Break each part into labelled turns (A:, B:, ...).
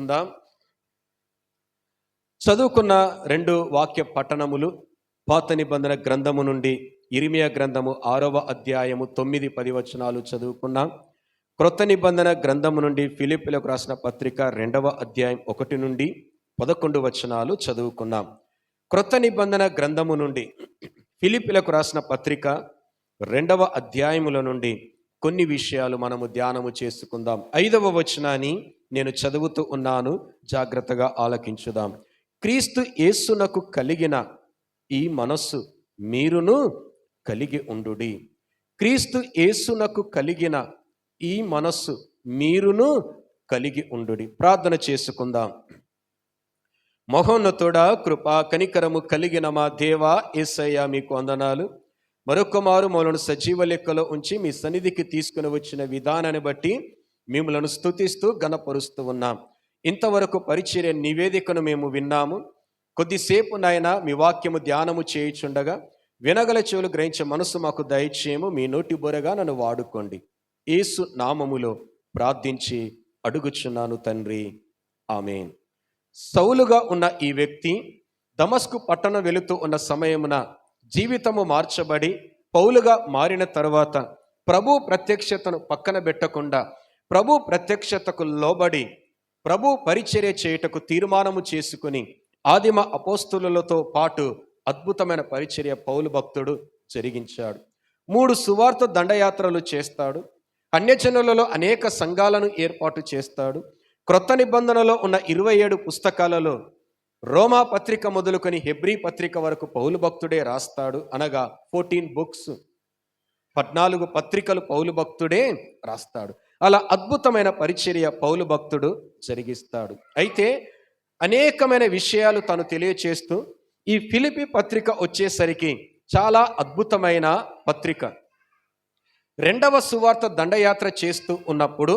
A: ఉందాం. చదువుకున్న రెండు వాక్య పట్టణములు పాత నిబంధన గ్రంథము నుండి ఇర్మియా గ్రంథము 6వ అధ్యాయము 9-10 వచనాలు చదువుకున్నాం. క్రొత్త నిబంధన గ్రంథము నుండి ఫిలిప్పీలకు రాసిన పత్రిక 2వ అధ్యాయం 1-11 వచనాలు చదువుకున్నాం. క్రొత్త నిబంధన గ్రంథము నుండి ఫిలిప్పీలకు రాసిన పత్రిక 2వ అధ్యాయముల నుండి కొన్ని విషయాలు మనము ధ్యానము చేసుకుందాం. 5వ వచనాన్ని నేను చదువుతూ ఉన్నాను, జాగ్రత్తగా ఆలకించుదాం. క్రీస్తు యేసునకు కలిగిన ఈ మనస్సు మీరును కలిగి ఉండుడి. క్రీస్తు యేసునకు కలిగిన ఈ మనస్సు మీరును కలిగి ఉండుడి. ప్రార్థన చేసుకుందాం. మహోన్నతుడా, కృపా కనికరము కలిగిన మా దేవా యేసయ్య, మీకు వందనాలు. మరొక మారు మమ్మల్ని సజీవ లెక్కలో ఉంచి మీ సన్నిధికి తీసుకుని వచ్చిన విధానాన్ని బట్టి మిమ్మలను స్తుతిస్తూ గణపరుస్తూ ఉన్నాం. ఇంతవరకు పరిచర్య నివేదికను మేము విన్నాము. కొద్దిసేపు నాయన మీ వాక్యము ధ్యానము చేయుచుండగా వినగల చెవులు గ్రహించే మనసు మాకు దయచేయము. మీ నోటి బొరగా నన్ను వాడుకోండి. యేసు నామములో ప్రార్థించి అడుగుచున్నాను తండ్రి, ఆమేన్. సౌలుగా ఉన్న ఈ వ్యక్తి దమస్కు పట్టణం వెళుతూ ఉన్న సమయమున జీవితము మార్చబడి పౌలుగా మారిన తర్వాత ప్రభు ప్రత్యక్షతను పక్కన పెట్టకుండా ప్రభు ప్రత్యక్షతకు లోబడి ప్రభు పరిచర్య చేయుటకు తీర్మానము చేసుకుని ఆదిమ అపోస్తులతో పాటు అద్భుతమైన పరిచర్య పౌలు భక్తుడు జరిగించాడు. 3 సువార్త దండయాత్రలు చేస్తాడు. అన్యజనులలో అనేక సంఘాలను ఏర్పాటు చేస్తాడు. క్రొత్త నిబంధనలో ఉన్న 27 పుస్తకాలలో రోమా పత్రిక మొదలుకొని హెబ్రీ పత్రిక వరకు పౌలు భక్తుడే రాస్తాడు. అనగా 14 బుక్స్, 14 పత్రికలు పౌలు భక్తుడే రాస్తాడు. అలా అద్భుతమైన పరిచర్య పౌలు భక్తుడు జరిగిస్తాడు. అయితే అనేకమైన విషయాలు తను తెలియచేస్తూ ఈ ఫిలిప్పీ పత్రిక వచ్చేసరికి చాలా అద్భుతమైన పత్రిక. 2వ సువార్త దండయాత్ర చేస్తూ ఉన్నప్పుడు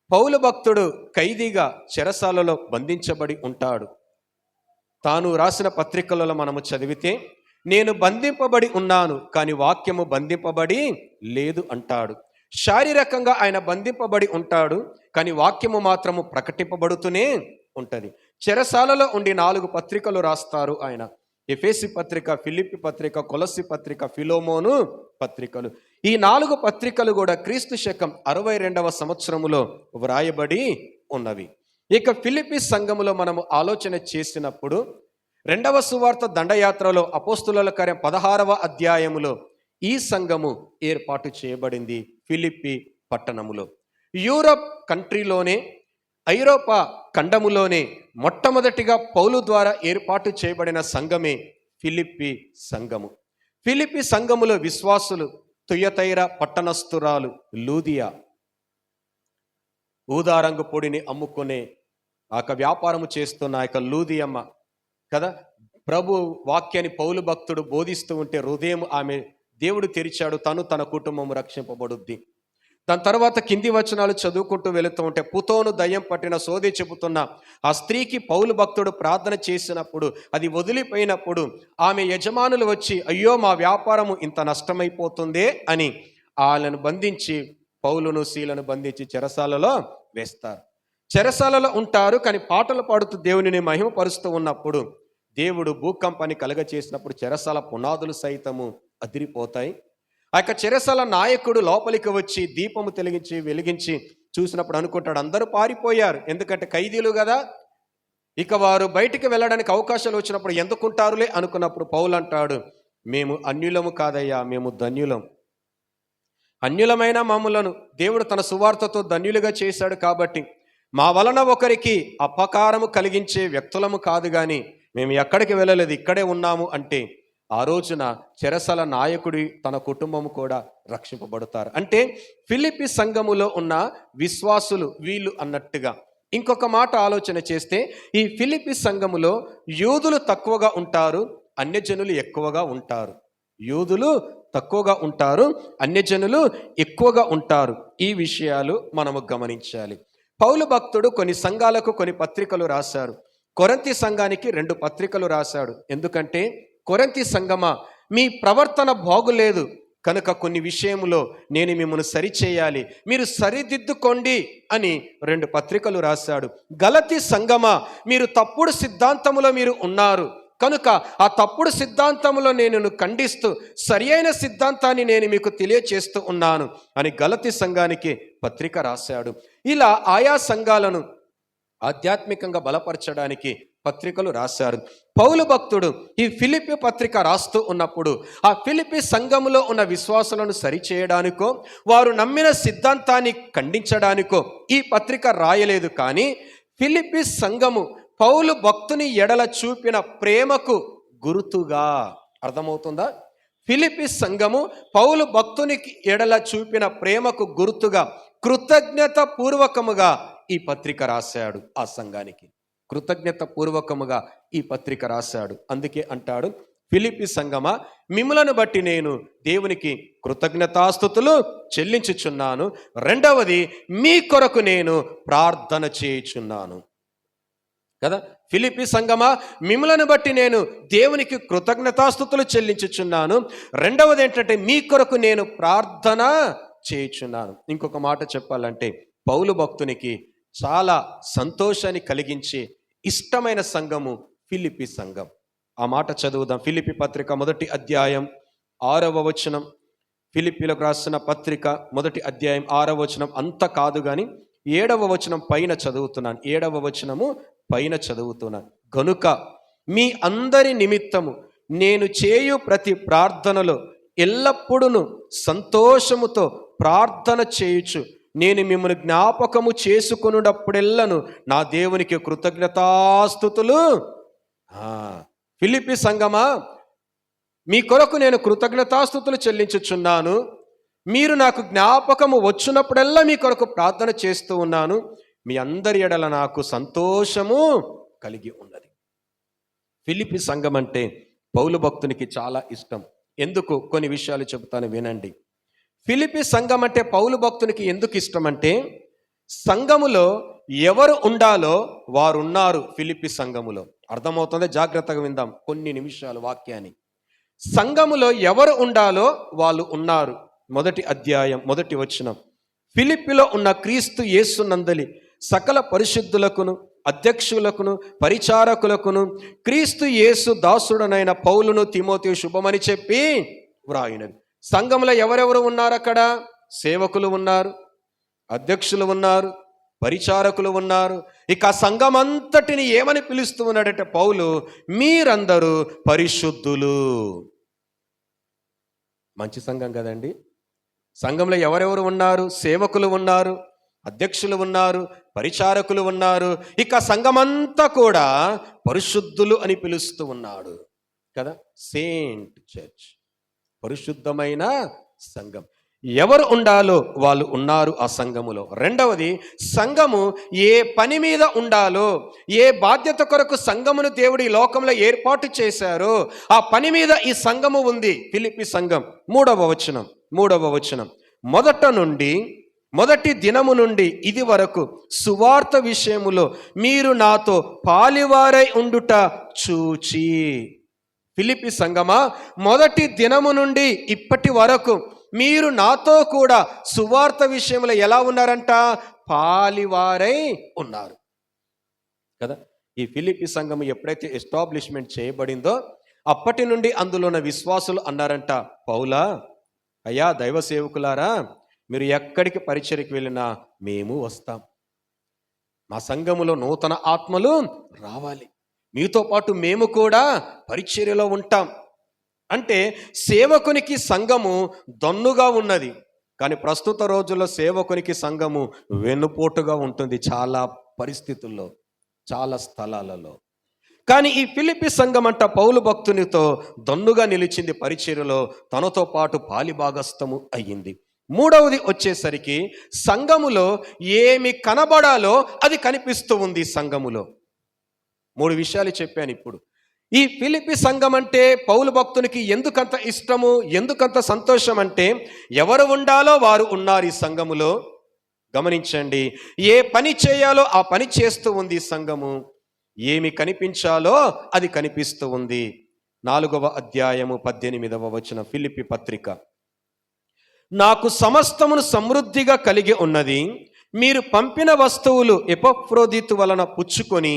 A: పౌలు భక్తుడు ఖైదీగా చెరసాలలో బంధించబడి ఉంటాడు. తాను రాసిన పత్రికలలో మనము చదివితే, నేను బంధింపబడి ఉన్నాను కానీ వాక్యము బంధింపబడి లేదు అంటాడు. శారీరకంగా ఆయన బంధింపబడి ఉంటాడు కానీ వాక్యము మాత్రము ప్రకటింపబడుతూనే ఉంటుంది. చెరసాలలో ఉండి 4 పత్రికలు రాస్తారు ఆయన. ఎఫెసీ పత్రిక, ఫిలిప్పీ పత్రిక, కొలస్సీ పత్రిక, ఫిలోమోను పత్రికలు. ఈ 4 పత్రికలు కూడా క్రీస్తు శకం 62వ సంవత్సరములో వ్రాయబడి ఉన్నవి. ఇక ఫిలిప్పీ సంఘములో మనము ఆలోచన చేసినప్పుడు 2వ సువార్త దండయాత్రలో అపోస్తుల కార్యం 16వ అధ్యాయములో ఈ సంఘము ఏర్పాటు చేయబడింది ఫిలిప్పీ పట్టణములో. యూరప్ కంట్రీలోనే, ఐరోపా ఖండములోనే మొట్టమొదటిగా పౌలు ద్వారా ఏర్పాటు చేయబడిన సంఘమే ఫిలిప్పీ సంఘము. ఫిలిప్పీ సంఘములో విశ్వాసులు తుయతైర పట్టణస్థురాలు లూదియా, ఊదారంగు పొడిని అమ్ముకునే వ్యాపారము చేస్తున్న లూదియమ్మ కదా, ప్రభు వాక్యాన్ని పౌలు భక్తుడు బోధిస్తూ ఉంటే హృదయం ఆమె దేవుడు తెరిచాడు, తను తన కుటుంబం రక్షింపబడుద్ది. దాని తర్వాత కింది వచనాలు చదువుకుంటూ వెళుతూ ఉంటే పుతోను దయ్యం పట్టిన సోది చెబుతున్న ఆ స్త్రీకి పౌలు భక్తుడు ప్రార్థన చేసినప్పుడు, అది వదిలిపోయినప్పుడు ఆమె యజమానులు వచ్చి, అయ్యో మా వ్యాపారము ఇంత నష్టమైపోతుందే అని వాళ్ళను బంధించి, పౌలును శీలను బంధించి చెరసాలలో వేస్తారు. చెరసాలలో ఉంటారు కానీ పాటలు పాడుతూ దేవునిని మహిమపరుస్తూ ఉన్నప్పుడు దేవుడు భూకంపాన్ని కలగ చేసినప్పుడు చెరసాల పునాదులు సైతము అదిరిపోతాయి. ఆ యొక్క చెరసాల నాయకుడు లోపలికి వచ్చి దీపము వెలిగించి చూసినప్పుడు అనుకుంటాడు, అందరూ పారిపోయారు, ఎందుకంటే ఖైదీలు కదా, ఇక వారు బయటికి వెళ్ళడానికి అవకాశాలు వచ్చినప్పుడు ఎందుకుంటారులే అనుకున్నప్పుడు పౌలు అంటాడు, మేము అన్యులము కాదయ్యా, మేము ధన్యులం. అన్యులమైన మమ్ములను దేవుడు తన సువార్తతో ధన్యులుగా చేశాడు కాబట్టి మా వలన ఒకరికి అపకారము కలిగించే వ్యక్తులము కాదు, కానీ మేము ఎక్కడికి వెళ్ళలేదు, ఇక్కడే ఉన్నాము అంటే ఆ రోజున చెరసల నాయకుడి తన కుటుంబము కూడా రక్షింపబడతారు. అంటే ఫిలిప్పీ సంఘములో ఉన్న విశ్వాసులు వీళ్ళు అన్నట్టుగా. ఇంకొక మాట ఆలోచన చేస్తే ఈ ఫిలిప్పీ సంఘములో యూదులు తక్కువగా ఉంటారు, అన్యజనులు ఎక్కువగా ఉంటారు. యూదులు తక్కువగా ఉంటారు, అన్యజనులు ఎక్కువగా ఉంటారు. ఈ విషయాలు మనము గమనించాలి. పౌలు భక్తుడు కొన్ని సంఘాలకు కొన్ని పత్రికలు రాశారు. కొరింథీ సంఘానికి 2 పత్రికలు రాశాడు. ఎందుకంటే, కొరింథీ సంఘమా, మీ ప్రవర్తన బాగులేదు కనుక కొన్ని విషయంలో నేను మిమ్మల్ని సరిచేయాలి, మీరు సరిదిద్దుకోండి అని 2 పత్రికలు రాశాడు. గలతీ సంఘమా, మీరు తప్పుడు సిద్ధాంతములో మీరు ఉన్నారు కనుక ఆ తప్పుడు సిద్ధాంతంలో నేను ఖండిస్తూ సరి అయిన సిద్ధాంతాన్ని నేను మీకు తెలియచేస్తూ ఉన్నాను అని గలతీ సంఘానికి పత్రిక రాశాడు. ఇలా ఆయా సంఘాలను ఆధ్యాత్మికంగా బలపరచడానికి పత్రికలు రాశారు. పౌలు భక్తుడు ఈ ఫిలిప్పీ పత్రిక రాస్తూ ఉన్నప్పుడు ఆ ఫిలిప్పీ సంఘములో ఉన్న విశ్వాసులను సరిచేయడానికో వారు నమ్మిన సిద్ధాంతాన్ని ఖండించడానికో ఈ పత్రిక రాయలేదు. కానీ ఫిలిప్పీ సంఘము పౌలు భక్తుని ఎడల చూపిన ప్రేమకు గుర్తుగా, అర్థమవుతుందా? ఫిలిప్పీ సంఘము పౌలు భక్తునికి ఎడల చూపిన ప్రేమకు గుర్తుగా కృతజ్ఞత పూర్వకముగా ఈ పత్రిక రాశాడు. ఆ సంఘానికి కృతజ్ఞత పూర్వకముగా ఈ పత్రిక రాశాడు. అందుకే అంటాడు, ఫిలిప్పీ సంఘమా, మిమ్ములను బట్టి నేను దేవునికి కృతజ్ఞతాస్తుతులు చెల్లించుచున్నాను. రెండవది, మీ కొరకు నేను ప్రార్థన చేయుచున్నాను. కదా, ఫిలిప్పీ సంఘమా, మిమ్ములను బట్టి నేను దేవునికి కృతజ్ఞతాస్తుతులు చెల్లించుచున్నాను. రెండవది ఏంటంటే, మీ కొరకు నేను ప్రార్థన చేయుచున్నాను. ఇంకొక మాట చెప్పాలంటే, పౌలు భక్తునికి చాలా సంతోషాన్ని కలిగించే ఇష్టమైన సంఘము ఫిలిప్పీ సంఘం. ఆ మాట చదువుదాం. ఫిలిప్పీ పత్రిక 1వ అధ్యాయం 6వ వచనం. ఫిలిప్పీలకు రాసిన పత్రిక 1వ అధ్యాయం 6వ వచనం అంత కాదు కానీ 7వ వచనం పైన చదువుతున్నాను. 7వ వచనము పైన చదువుతున్నాను. గనుక మీ అందరి నిమిత్తము నేను చేయు ప్రతి ప్రార్థనలో ఎల్లప్పుడూ సంతోషముతో ప్రార్థన చేయుచు నేను మిమ్మల్ని జ్ఞాపకము చేసుకొనున్నప్పుడెల్లను నా దేవునికి కృతజ్ఞతాస్తుతులు. ఫిలిప్పీ సంఘమా, మీ కొరకు నేను కృతజ్ఞతాస్తుతులు చెల్లించుచున్నాను. మీరు నాకు జ్ఞాపకము వచ్చినప్పుడల్లా మీ కొరకు ప్రార్థన చేస్తూ ఉన్నాను. మీ అందరి ఎడల నాకు సంతోషము కలిగి ఉన్నది. ఫిలిప్పీ సంఘం అంటే పౌలు భక్తునికి చాలా ఇష్టం. ఎందుకు? కొన్ని విషయాలు చెబుతాను, వినండి. ఫిలిప్పీ సంఘం అంటే పౌలు భక్తునికి ఎందుకు ఇష్టం అంటే, సంఘములో ఎవరు ఉండాలో వారు ఉన్నారు ఫిలిప్పీ సంఘములో. అర్థమవుతుంది? జాగ్రత్తగా విందాం కొన్ని నిమిషాలు వాక్యాన్ని. సంఘములో ఎవరు ఉండాలో వాళ్ళు ఉన్నారు. 1వ అధ్యాయం 1వ వచనం. ఫిలిప్పీలో ఉన్న క్రీస్తు యేసునందలి సకల పరిశుద్ధులకును అధ్యక్షులకును పరిచారకులకును క్రీస్తు యేసు దాసుడనైన పౌలును తిమోతియు శుభమని చెప్పి వ్రాయినది. సంఘంలో ఎవరెవరు ఉన్నారు? అక్కడ సేవకులు ఉన్నారు, అధ్యక్షులు ఉన్నారు, పరిచారకులు ఉన్నారు. ఇక సంఘం అంతటిని ఏమని పిలుస్తూ ఉన్నాడంటే పౌలు, మీరందరూ పరిశుద్ధులు. మంచి సంఘం కదండి. సంఘంలో ఎవరెవరు ఉన్నారు? సేవకులు ఉన్నారు, అధ్యక్షులు ఉన్నారు, పరిచారకులు ఉన్నారు. ఇక సంఘమంతా కూడా పరిశుద్ధులు అని పిలుస్తూ ఉన్నాడు కదా. సెయింట్ చర్చ్, పరిశుద్ధమైన సంఘం. ఎవరు ఉండాలో వాళ్ళు ఉన్నారు ఆ సంఘములో. రెండవది, సంఘము ఏ పని మీద ఉండాలో, ఏ బాధ్యత కొరకు సంఘమును దేవుడు ఈ లోకంలో ఏర్పాటు చేశారో ఆ పని మీద ఈ సంఘము ఉంది. ఫిలిప్పీ సంఘం 3వ వచనం. మొదటి దినము నుండి ఇది వరకు సువార్త విషయములో మీరు నాతో పాలివారై ఉండుట చూచి. ఫిలిప్పీ సంఘమా, మొదటి దినము నుండి ఇప్పటి వరకు మీరు నాతో కూడా సువార్త విషయంలో ఎలా ఉన్నారంట? పాలివారై ఉన్నారు కదా. ఈ ఫిలిప్పీ సంఘం ఎప్పుడైతే ఎస్టాబ్లిష్మెంట్ చేయబడిందో అప్పటి నుండి అందులో ఉన్న విశ్వాసులు అన్నారంట, పౌలా, అయ్యా దైవ సేవకులారా, మీరు ఎక్కడికి పరిచర్యకి వెళ్ళినా మేము వస్తాం. మా సంఘములో నూతన ఆత్మలు రావాలి, మీతో పాటు మేము కూడా పరిచర్యలో ఉంటాం. అంటే సేవకునికి సంఘము దన్నుగా ఉన్నది, కానీ ప్రస్తుత రోజుల్లో సేవకునికి సంఘము వెన్నుపోటుగా ఉంటుంది చాలా పరిస్థితుల్లో, చాలా స్థలాలలో. కానీ ఈ ఫిలిప్పీ సంఘం అంట పౌలు భక్తునితో దన్నుగా నిలిచింది, పరిచర్యలో తనతో పాటు పాలిభాగస్థము అయ్యింది. మూడవది వచ్చేసరికి సంఘములో ఏమి కనబడాలో అది కనిపిస్తూ ఉంది. సంఘములో 3 విషయాలు చెప్పాను ఇప్పుడు. ఈ ఫిలిప్పీ సంఘం అంటే పౌలు భక్తునికి ఎందుకంత ఇష్టము, ఎందుకంత సంతోషం అంటే ఎవరు ఉండాలో వారు ఉన్నారు ఈ సంఘములో. గమనించండి, ఏ పని చేయాలో ఆ పని చేస్తూ ఉంది ఈ సంఘము, ఏమి కనిపించాలో అది కనిపిస్తూ ఉంది. 4వ అధ్యాయము 18వ వచనం ఫిలిప్పీ పత్రిక నాకు సమస్తమును సమృద్ధిగా కలిగి ఉన్నది. మీరు పంపిన వస్తువులు ఎపఫ్రోదితు వలన పుచ్చుకొని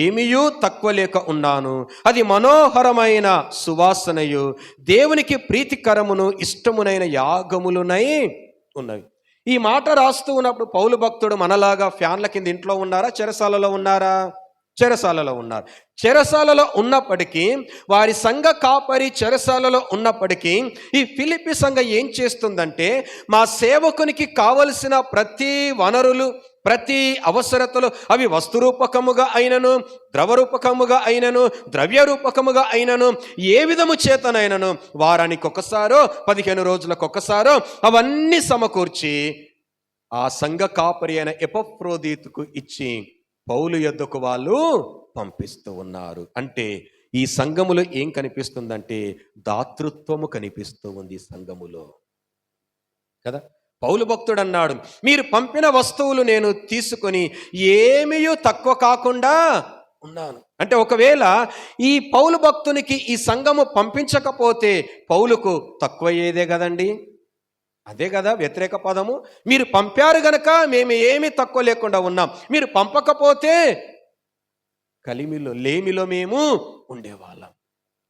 A: ఏమీయూ తక్కువ లేక ఉన్నాను. అది మనోహరమైన సువాసనయు దేవునికి ప్రీతికరమును ఇష్టమునైన యాగములునై ఉన్నవి. ఈ మాట రాస్తూ ఉన్నప్పుడు పౌలు భక్తుడు మనలాగా ఫ్యాన్ల కింద ఇంట్లో ఉన్నారా, చెరసాలలో ఉన్నారా? చెరసాలలో ఉన్నారు. చెరసాలలో ఉన్నప్పటికీ, వారి సంఘ కాపరి చెరసాలలో ఉన్నప్పటికీ, ఈ ఫిలిప్పి సంఘం ఏం చేస్తుందంటే, మా సేవకునికి కావలసిన ప్రతి వనరులు, ప్రతి అవసరతలు, అవి వస్తురూపకముగా అయినను, ద్రవరూపకముగా అయినను, ద్రవ్యరూపకముగా అయినను, ఏ విధము చేతనైనను వారానికి ఒకసారో 15 రోజులకు ఒకసారో అవన్నీ సమకూర్చి ఆ సంఘ కాపరి అయిన ఎపఫ్రోదితుకు ఇచ్చి పౌలు యొద్దకు వాళ్ళు పంపిస్తూ ఉన్నారు. అంటే ఈ సంఘములో ఏం కనిపిస్తుందంటే దాతృత్వము కనిపిస్తూ ఉంది ఈ సంఘములో కదా. పౌలు భక్తుడు అన్నాడు, మీరు పంపిన వస్తువులు నేను తీసుకొని ఏమీయూ తక్కువ కాకుండా ఉన్నాను. అంటే ఒకవేళ ఈ పౌలు భక్తునికి ఈ సంఘము పంపించకపోతే పౌలుకు తక్కువ అయ్యేదే కదండి. అదే కదా వ్యతిరేక పదము. మీరు పంపారు గనక మేము ఏమీ తక్కువ లేకుండా ఉన్నాం, మీరు పంపకపోతే కలిమిలో లేమిలో మేము ఉండేవాళ్ళం.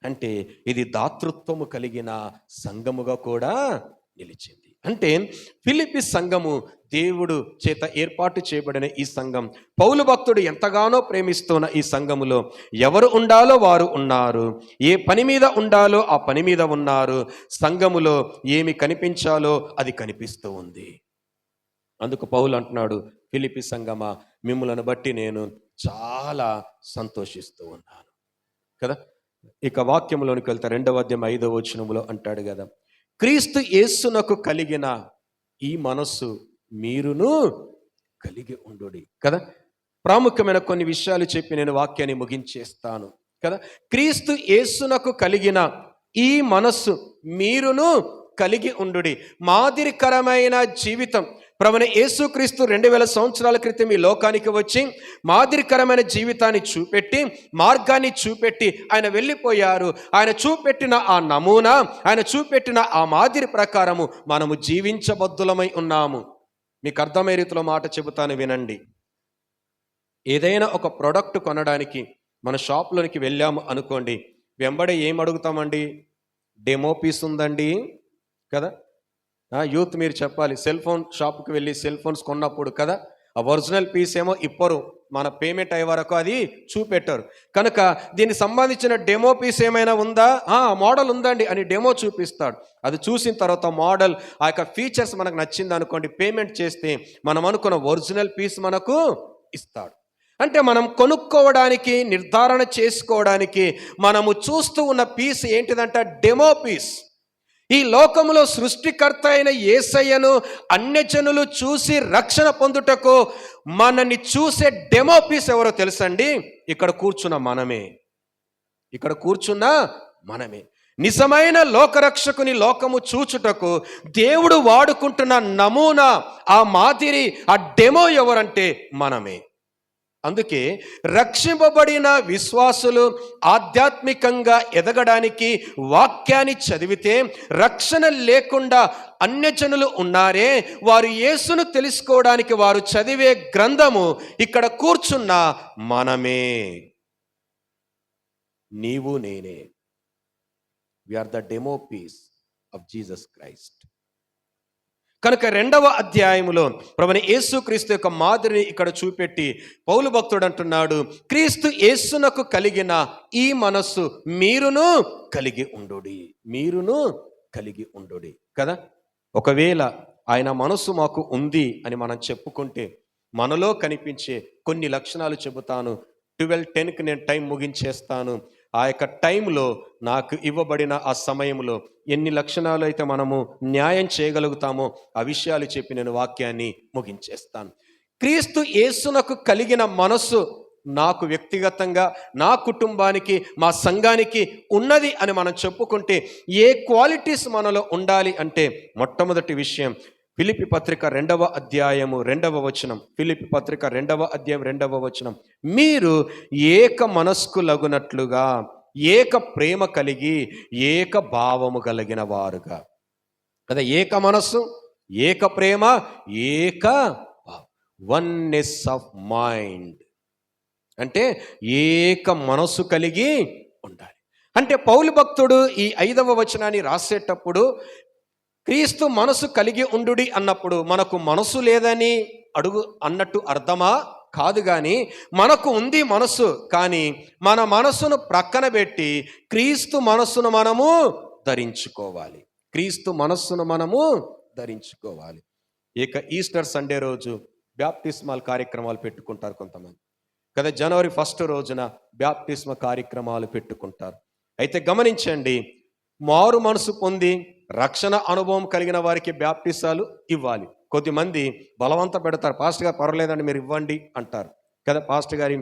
A: అంటే ఇది దాతృత్వము కలిగిన సంఘముగా కూడా నిలిచింది. అంటే ఫిలిప్పి సంఘము దేవుడు చేత ఏర్పాటు చేయబడిన ఈ సంఘం, పౌలు భక్తుడు ఎంతగానో ప్రేమిస్తున్న ఈ సంఘములో ఎవరు ఉండాలో వారు ఉన్నారు, ఏ పని మీద ఉండాలో ఆ పని మీద ఉన్నారు. సంఘములో ఏమి కనిపించాలో అది కనిపిస్తూ ఉంది. అందుకు పౌలు అంటున్నాడు, ఫిలిప్పి సంఘమా, మిమ్ములను బట్టి నేను చాలా సంతోషిస్తూ ఉన్నాను కదా. ఇక వాక్యంలోనికి వెళ్తే 2వ అధ్యాయం 5వ వచనములో అంటాడు కదా, క్రీస్తు యేసునకు కలిగిన ఈ మనస్సు మీరును కలిగి ఉండుడి కదా. ప్రాముఖ్యమైన కొన్ని విషయాలు చెప్పి నేను వాక్యాన్ని ముగించేస్తాను కదా. క్రీస్తు యేసునకు కలిగిన ఈ మనస్సు మీరును కలిగి ఉండుడి. మాదిరికరమైన జీవితం. ప్రభువైన యేసుక్రీస్తు 2000 సంవత్సరాల క్రితం ఈ లోకానికి వచ్చి మాదిరికరమైన జీవితాన్ని చూపెట్టి, మార్గాన్ని చూపెట్టి ఆయన వెళ్ళిపోయారు. ఆయన చూపెట్టిన ఆ నమూనా, ఆయన చూపెట్టిన ఆ మాదిరి ప్రకారము మనము జీవించబద్దులమై ఉన్నాము. మీకు అర్థమయ్యే రీతిలో మాట చెబుతాను, వినండి. ఏదైనా ఒక ప్రోడక్ట్ కొనడానికి మన షాప్లోనికి వెళ్ళాము అనుకోండి, వెంబడే ఏం అడుగుతామండి? డెమో పీస్ ఉందండి కదా. యూత్ మీరు చెప్పాలి, సెల్ ఫోన్ షాప్కి వెళ్ళి సెల్ ఫోన్స్ కొన్నప్పుడు కదా, ఆ ఒరిజినల్ పీస్ ఏమో ఇప్పరు, మన పేమెంట్ అయ్యే వరకు అది చూపెట్టారు. కనుక దీనికి సంబంధించిన డెమో పీస్ ఏమైనా ఉందా? మోడల్ ఉందండి అని డెమో చూపిస్తాడు. అది చూసిన తర్వాత మోడల్, ఆ యొక్క ఫీచర్స్ మనకు నచ్చింది అనుకోండి, పేమెంట్ చేస్తే మనం అనుకున్న ఒరిజినల్ పీస్ మనకు ఇస్తాడు. అంటే మనం కొనుక్కోవడానికి, నిర్ధారణ చేసుకోవడానికి మనము చూస్తూ ఉన్న పీస్ ఏంటిదంట? Demo piece. ఈ లోకములో సృష్టికర్త అయిన యేసయ్యను అన్యజనులు చూసి రక్షణ పొందుటకు మనని చూసే డెమో పీస్ ఎవరో తెలుసండి? ఇక్కడ కూర్చున్న మనమే. ఇక్కడ కూర్చున్న మనమే. నిజమైన లోకరక్షకుని లోకము చూచుటకు దేవుడు వాడుకుంటున్న నమూనా, ఆ మాదిరి, ఆ డెమో ఎవరంటే మనమే. అందుకే రక్షింపబడిన విశ్వాసులు ఆధ్యాత్మికంగా ఎదగడానికి వాక్యాన్ని చదివితే, రక్షణ లేకుండా అన్యజనులు ఉన్నారే, వారు యేసును తెలుసుకోవడానికి వారు చదివే గ్రంథము ఇక్కడ కూర్చున్న మనమే. నీవు నేనే. We are the demo piece of Jesus Christ. కనుక 2వ అధ్యాయములో ప్రభువైన యేసుక్రీస్తు యొక్క మాదిరిని ఇక్కడ చూపెట్టి పౌలు భక్తుడు అంటున్నాడు, క్రీస్తు యేసునకు కలిగిన ఈ మనస్సు మీరును కలిగి ఉండుడి. మీరును కలిగి ఉండుడి కదా. ఒకవేళ ఆయన మనస్సు మాకు ఉంది అని మనం చెప్పుకుంటే మనలో కనిపించే కొన్ని లక్షణాలు చెబుతాను. 12:10కి నేను టైం ముగించేస్తాను. ఆ యొక్క టైంలో నాకు ఇవ్వబడిన ఆ సమయంలో ఎన్ని లక్షణాలు అయితే మనము న్యాయం చేయగలుగుతామో ఆ విషయాలు చెప్పి నేను వాక్యాన్ని ముగించేస్తాను. క్రీస్తు యేసునకు కలిగిన మనస్సు నాకు వ్యక్తిగతంగా, నా కుటుంబానికి, మా సంఘానికి ఉన్నది అని మనం చెప్పుకుంటే ఏ క్వాలిటీస్ మనలో ఉండాలి అంటే, మొట్టమొదటి విషయం ఫిలిప్పి పత్రిక 2వ అధ్యాయము 2వ వచనం. ఫిలిప్పి పత్రిక 2వ అధ్యాయం 2వ వచనం. మీరు ఏక మనస్కులగునట్లుగా, ఏక ప్రేమ కలిగి, ఏక భావము కలిగిన వారుగా. కదా, ఏక మనస్సు, ఏక ప్రేమ, ఏక వన్నెస్ ఆఫ్ మైండ్. అంటే ఏక మనస్సు కలిగి ఉండాలి. అంటే పౌలు భక్తుడు ఈ 5వ వచనాన్ని రాసేటప్పుడు క్రీస్తు మనసు కలిగి ఉండుడి అన్నప్పుడు మనకు మనసు లేదని అన్నట్టు అర్థమా? కాదు. కానీ మనకు ఉంది మనసు, కానీ మన మనసును ప్రక్కన పెట్టి క్రీస్తు మనస్సును మనము ధరించుకోవాలి. క్రీస్తు మనస్సును మనము ధరించుకోవాలి. ఇక ఈస్టర్ సండే రోజు బ్యాప్టిస్మల్ కార్యక్రమాలు పెట్టుకుంటారు కొంతమంది కదా. జనవరి 1 రోజున బ్యాప్టిస్మ కార్యక్రమాలు పెట్టుకుంటారు. అయితే గమనించండి, మారు మనసు పొంది రక్షణ అనుభవం కలిగిన వారికి బ్యాప్టిసాలు ఇవ్వాలి. కొద్దిమంది బలవంత పెడతారు, పాస్టర్ గారు పర్వాలేదండి మీరు ఇవ్వండి అంటారు కదా. పాస్టర్ గారి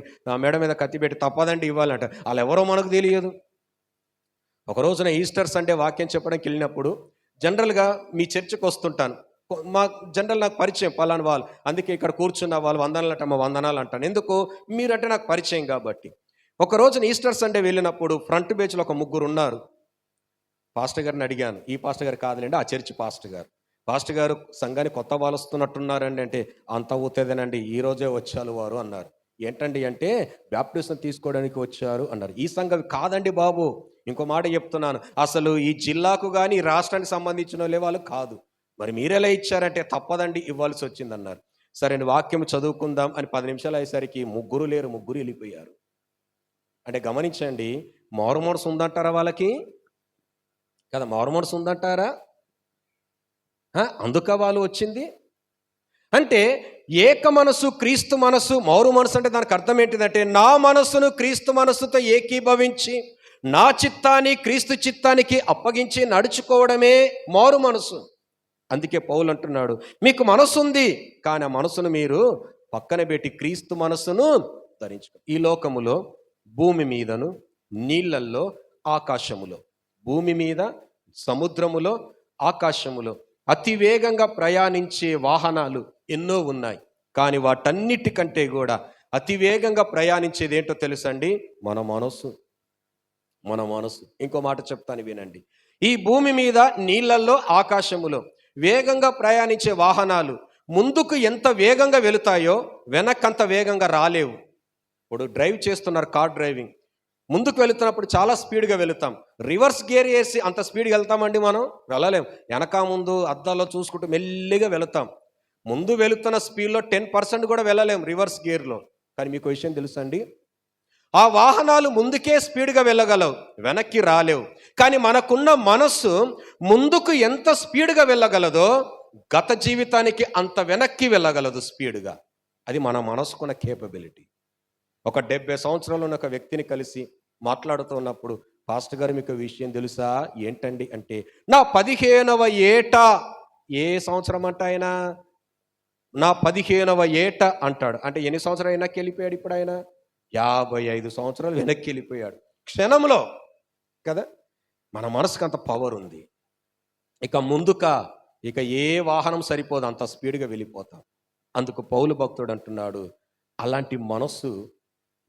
A: మెడ మీద కత్తి పెట్టి తప్పదండి ఇవ్వాలి అంటారు. వాళ్ళు ఎవరో మనకు తెలియదు. ఒక రోజున ఈస్టర్ సండే వాక్యం చెప్పడానికి వెళ్ళినప్పుడు జనరల్గా మీ చర్చకు వస్తుంటాను, మా జనరల్ నాకు పరిచయం పలానా వాళ్ళు, అందుకే ఇక్కడ కూర్చున్న వాళ్ళు వందనాలు అంట, మా వందనాలు అంటాను. ఎందుకు? మీరంటే నాకు పరిచయం కాబట్టి. ఒక రోజున ఈస్టర్ సండే వెళ్ళినప్పుడు ఫ్రంట్ బేచ్లో ఒక 3 ఉన్నారు. పాస్టర్ గారిని అడిగాను, ఈ పాస్టర్ గారు కాదులేండి, ఆ చర్చి పాస్టర్ గారు. పాస్టర్ గారు సంఘాన్ని కొత్త వాళ్ళు వస్తున్నట్టున్నారండి అంటే, అంత ఊతేదేనండి, ఈ రోజే వచ్చారు వారు అన్నారు. ఏంటండి అంటే, బ్యాప్టిజం తీసుకోవడానికి వచ్చారు అన్నారు. ఈ సంఘం కాదండి బాబు, ఇంకో మాట చెప్తున్నాను, అసలు ఈ జిల్లాకు కానీ రాష్ట్రానికి సంబంధించిన వాళ్ళు కాదు. మరి మీరెలా ఇచ్చారంటే, తప్పదండి ఇవ్వాల్సి వచ్చిందన్నారు. సరే వాక్యం చదువుకుందాం అని 10 నిమిషాలు అయ్యేసరికి 3 లేరు, 3 వెళ్ళిపోయారు. అంటే గమనించండి, మారు మనసు ఉందంటారా వాళ్ళకి? కదా, మారు మనసు ఉందంటారా? అందుక వాళ్ళు వచ్చింది. అంటే ఏక మనసు క్రీస్తు మనసు. మారు మనసు అంటే దానికి అర్థం ఏంటిదంటే, నా మనసును క్రీస్తు మనసుతో ఏకీభవించి నా చిత్తాన్ని క్రీస్తు చిత్తానికి అప్పగించి నడుచుకోవడమే మారు మనసు. అందుకే పౌలు అంటున్నాడు, మీకు మనసు ఉంది, కానీ ఆ మనసును మీరు పక్కన పెట్టి క్రీస్తు మనసును ధరించుకో. ఈ లోకములో భూమి మీదను, నీళ్ళల్లో, ఆకాశములో, భూమి మీద, సముద్రములో, ఆకాశములో అతి వేగంగా ప్రయాణించే వాహనాలు ఎన్నో ఉన్నాయి. కానీ వాటన్నిటికంటే కూడా అతి వేగంగా ప్రయాణించేది ఏంటో తెలుసండి? మన మనసు. మన మనసు. ఇంకో మాట చెప్తాను వినండి. ఈ భూమి మీద, నీళ్ళల్లో, ఆకాశములో వేగంగా ప్రయాణించే వాహనాలు ముందుకు ఎంత వేగంగా వెళుతాయో వెనక్కంత వేగంగా రాలేవు. ఇప్పుడు డ్రైవ్ చేస్తున్నారు, కార్ డ్రైవింగ్, ముందుకు వెళుతున్నప్పుడు చాలా స్పీడ్గా వెళుతాం. రివర్స్ గేర్ వేసి అంత స్పీడ్గా వెళ్తామండి? మనం వెళ్ళలేం. వెనక ముందు అద్దాల్లో చూసుకుంటూ మెల్లిగా వెళుతాం. ముందు వెళుతున్న స్పీడ్లో 10% కూడా వెళ్ళలేం రివర్స్ గేర్లో. కానీ మీకు విషయం తెలుసండి, ఆ వాహనాలు ముందుకే స్పీడ్గా వెళ్ళగలవు, వెనక్కి రాలేవు. కానీ మనకున్న మనస్సు ముందుకు ఎంత స్పీడ్గా వెళ్ళగలదో గత జీవితానికి అంత వెనక్కి వెళ్ళగలదు స్పీడ్గా. అది మన మనసుకున్న కేపబిలిటీ. ఒక 70 సంవత్సరాలు ఉన్న ఒక వ్యక్తిని కలిసి మాట్లాడుతున్నప్పుడు, పాస్టర్ గారు మీకు విషయం తెలుసా? ఏంటండి అంటే, నా 15వ ఏట. ఏ సంవత్సరం అంట ఆయన? నా 15వ ఏట అంటాడు. అంటే ఎన్ని సంవత్సరాలు వెనక్కి వెళ్ళిపోయాడు? ఇప్పుడు ఆయన 55 సంవత్సరాలు వెనక్కి వెళ్ళిపోయాడు క్షణంలో కదా. మన మనసుకు అంత పవర్ ఉంది. ఇక ఇక ఏ వాహనం సరిపోదు, అంత స్పీడ్గా వెళ్ళిపోతాం. అందుకు పౌలు భక్తుడు అంటున్నాడు, అలాంటి మనస్సు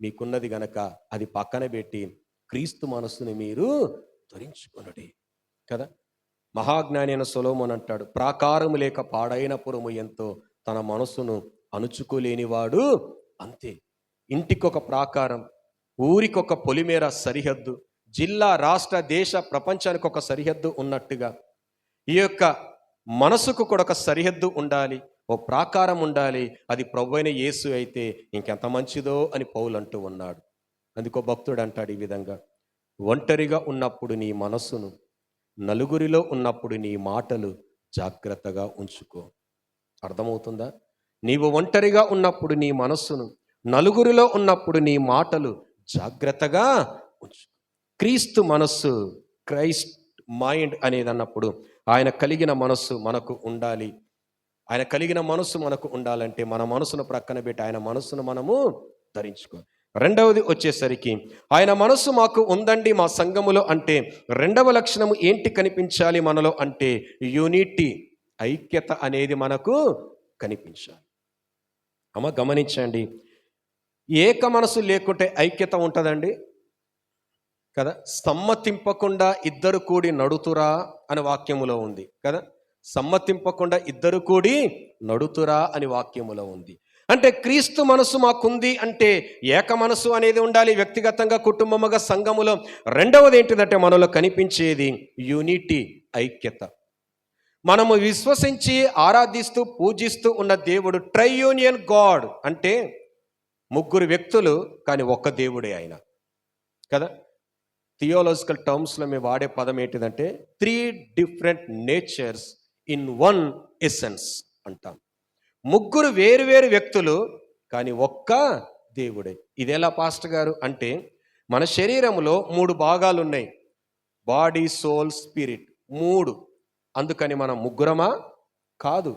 A: మీకున్నది గనక అది పక్కన పెట్టి క్రీస్తు మనస్సుని మీరు ధరించుకొనుడి కదా. మహాజ్ఞాని అయిన సొలొమోను అంటాడు, ప్రాకారము లేక పాడైన పురము ఎంతో, తన మనస్సును అణుచుకోలేనివాడు అంతే. ఇంటికొక ప్రాకారం, ఊరికొక పొలిమేర సరిహద్దు, జిల్లా, రాష్ట్ర, దేశ, ప్రపంచానికి ఒక సరిహద్దు ఉన్నట్టుగా ఈ యొక్క మనసుకు కూడా ఒక సరిహద్దు ఉండాలి, ఓ ప్రాకారం ఉండాలి. అది ప్రభువైన యేసు అయితే ఇంకెంత మంచిదో అని పౌలు అంటూ ఉన్నాడు. అందుకో భక్తుడు అంటాడు ఈ విధంగా, ఒంటరిగా ఉన్నప్పుడు నీ మనస్సును, నలుగురిలో ఉన్నప్పుడు నీ మాటలు జాగ్రత్తగా ఉంచుకో. అర్థమవుతుందా? నీవు ఒంటరిగా ఉన్నప్పుడు నీ మనస్సును, నలుగురిలో ఉన్నప్పుడు నీ మాటలు జాగ్రత్తగా ఉంచు. క్రీస్తు మనస్సు, క్రైస్ట్ మైండ్ అనేది అన్నప్పుడు ఆయన కలిగిన మనస్సు మనకు ఉండాలి. ఆయన కలిగిన మనస్సు మనకు ఉండాలంటే మన మనసును ప్రక్కన పెట్టి ఆయన మనస్సును మనము ధరించుకో. రెండవది వచ్చేసరికి, ఆయన మనస్సు మాకు ఉందండి మా సంఘములో అంటే, రెండవ లక్షణము ఏంటి కనిపించాలి మనలో అంటే, యూనిటీ, ఐక్యత అనేది మనకు కనిపించాలి. అమ్మ గమనించండి, ఏక మనసు లేకుంటే ఐక్యత ఉంటుందండి కదా. సమ్మతింపకుండా ఇద్దరు కూడి నడుతురా అనే వాక్యములో ఉంది కదా. సమ్మతింపకుండా ఇద్దరు కూడి నడుతురా అని వాక్యములో ఉంది. అంటే క్రీస్తు మనసు మాకుంది అంటే ఏక మనసు అనేది ఉండాలి వ్యక్తిగతంగా, కుటుంబముగా, సంఘములో. రెండవది ఏంటిదంటే మనలో కనిపించేది యూనిటీ, ఐక్యత. మనము విశ్వసించి ఆరాధిస్తూ పూజిస్తూ ఉన్న దేవుడు ట్రైయూనియన్ గాడ్. అంటే ముగ్గురు వ్యక్తులు కానీ ఒక్క దేవుడే ఆయన కదా. థియోలాజికల్ టర్మ్స్లో మేము వాడే పదం ఏంటిదంటే 3 డిఫరెంట్ నేచర్స్ ఇన్ 1 ఎసెన్స్ అంటాం. ముగ్గురు వేరు వ్యక్తులు కానీ ఒక్క దేవుడే. ఇదెలా పాస్టర్ గారు అంటే మన శరీరంలో 3 భాగాలు ఉన్నాయి, బాడీ, సోల్, స్పిరిట్, 3. అందుకని మనం ముగ్గురమా? కాదు,